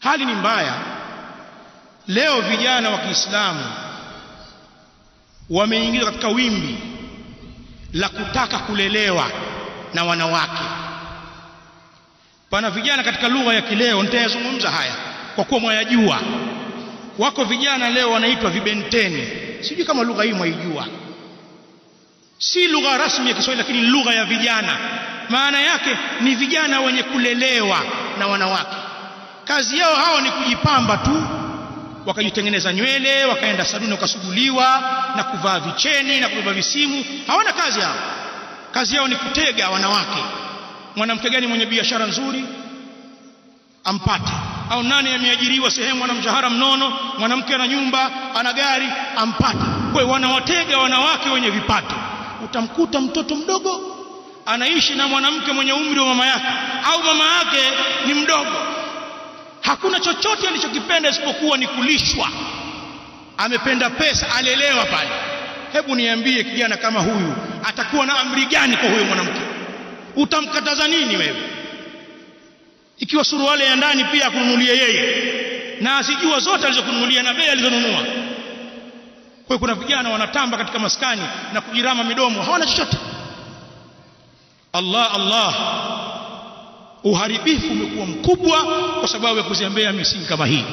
Hali ni mbaya. Leo vijana wa Kiislamu wameingia katika wimbi la kutaka kulelewa na wanawake. Pana vijana katika lugha ya kileo, nitayazungumza haya kwa kuwa mwayajua. Wako vijana leo wanaitwa vibenteni. Sijui kama lugha hii mwaijua. Si lugha rasmi ya Kiswahili, lakini lugha ya vijana. Maana yake ni vijana wenye kulelewa na wanawake. Kazi yao hao ni kujipamba tu, wakajitengeneza nywele, wakaenda saluni wakasuguliwa na kuvaa vicheni na kubeba visimu. Hawana kazi hao. Kazi yao ni kutega wanawake. Mwanamke gani mwenye biashara nzuri ampate, au nani ameajiriwa sehemu ana mshahara mnono, mwanamke ana nyumba ana gari ampate. Kwa hiyo wanawatega wanawake wenye vipato. Utamkuta mtoto mdogo anaishi na mwanamke mwenye umri wa mama yake, au mama yake ni mdogo, hakuna chochote alichokipenda isipokuwa ni kulishwa. Amependa pesa, alelewa pale. Hebu niambie, kijana kama huyu atakuwa na amri gani kwa huyo mwanamke? Utamkataza nini wewe? Ikiwa suruali ya ndani pia akununulie yeye, na asijua zote alizokununulia na bei alizonunua. Kwa hiyo kuna vijana wanatamba katika maskani na kujirama midomo, hawana chochote. Allah, uharibifu umekuwa mkubwa kwa sababu ya kuzembea misingi kama hii.